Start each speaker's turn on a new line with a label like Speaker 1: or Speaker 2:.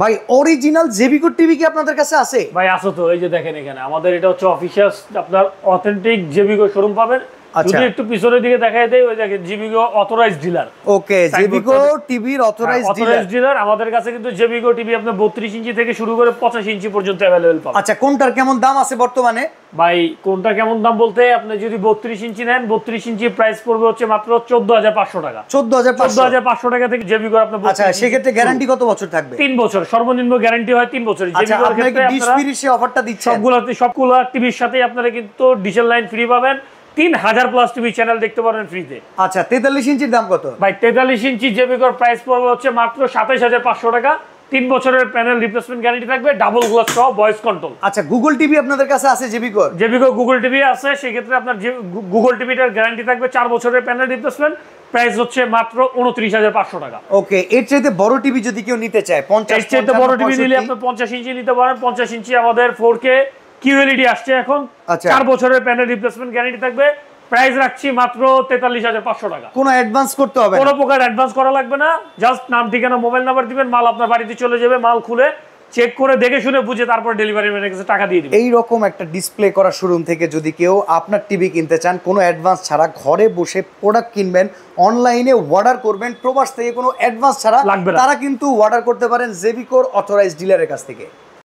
Speaker 1: ভাই original জেবিকো TV কি আপনাদের কাছে আছে?
Speaker 2: ভাই আছে তো, এই যে দেখেন এখানে আমাদের এটা হচ্ছে অফিশিয়াল আপনার অথেন্টিক জেবিকো শোরুম পাবেন। যদি একটু পিছনের দিকে দেখাই দেই, ওই দেখেন জেবিকো অথরাইজড ডিলার।
Speaker 1: ওকে, জেবিকো টিভির অথরাইজড
Speaker 2: ডিলার। আমাদের কাছে কিন্তু জেবিকো টিভি আপনার 32 ইঞ্চি থেকে শুরু করে 85 ইঞ্চি পর্যন্ত अवेलेबल পাবেন।
Speaker 1: আচ্ছা, কোনটার কেমন দাম আছে বর্তমানে?
Speaker 2: ভাই কোনটা কেমন দাম বলতে, আপনি যদি 32 ইঞ্চি নেন, 32 ইঞ্চি প্রাইস পড়বে হচ্ছে মাত্র 14500 টাকা। 14500 টাকা থেকে জেবিকো আপনার।
Speaker 1: আচ্ছা, সেক্ষেত্রে গ্যারান্টি কত বছর থাকবে?
Speaker 2: 3 বছর সর্বনিম্ন গ্যারান্টি হয় 3 বছর।
Speaker 1: জেবিকোর ক্ষেত্রে ডিশ ফ্রি সে অফারটা দিচ্ছেন?
Speaker 2: সবগুলো টিভির সাথে আপনারা কিন্তু ডিশের লাইন ফ্রি পাবেন। 3000 প্লাস টিভি চ্যানেল দেখতে পারবেন ফ্রিতে।
Speaker 1: আচ্ছা, 43 ইঞ্চির দাম কত?
Speaker 2: ভাই 43 ইঞ্চি জেবিকোর প্রাইস পড়বে হচ্ছে মাত্র 27500 টাকা। 3 বছরের প্যানেল রিপ্লেসমেন্ট গ্যারান্টি থাকবে, ডাবল গ্লাস সহ ভয়েস কন্ট্রোল।
Speaker 1: আচ্ছা, গুগল টিভি আপনাদের কাছে আছে জেবিকোর?
Speaker 2: জেবিকো গুগল টিভি আছে, সেই ক্ষেত্রে আপনার গুগল টিভিটার গ্যারান্টি থাকবে 4 বছরের প্যানেল রিপ্লেসমেন্ট। প্রাইস হচ্ছে মাত্র 29500 টাকা।
Speaker 1: ওকে, এর চাইতে বড় টিভি যদি কেউ নিতে চায়, 50
Speaker 2: এর চাইতে বড় টিভি নিলে আপনি 50 ইঞ্চি নিতে পারেন। 50 ইঞ্চি আমাদের 4K QLED আসছে এখন। 4 বছরের প্যানেল রিপ্লেসমেন্ট গ্যারান্টি থাকবে। প্রাইস রাখছি মাত্র 43500 টাকা।
Speaker 1: কোনো অ্যাডভান্স করতে হবে না?
Speaker 2: কোনো প্রকার অ্যাডভান্স করা লাগবে না, জাস্ট নাম, ঠিকানা, মোবাইল নাম্বার দিবেন, মাল আপনার বাড়িতে চলে যাবে। মাল খুলে চেক করে দেখে শুনে বুঝে তারপর ডেলিভারি ম্যানের কাছে টাকা দিয়ে দিবেন।
Speaker 1: এই রকম একটা ডিসপ্লে করা শোরুম থেকে যদি কেউ আপনার টিভি কিনতে চান, কোনো অ্যাডভান্স ছাড়া ঘরে বসে প্রোডাক্ট কিনবেন, অনলাইনে অর্ডার করবেন, প্রবাস থেকে কোনো অ্যাডভান্স ছাড়া, তারা কিন্তু অর্ডার করতে পারেন জেবিকোর অথরাইজড ডিলারের কাছ থেকে।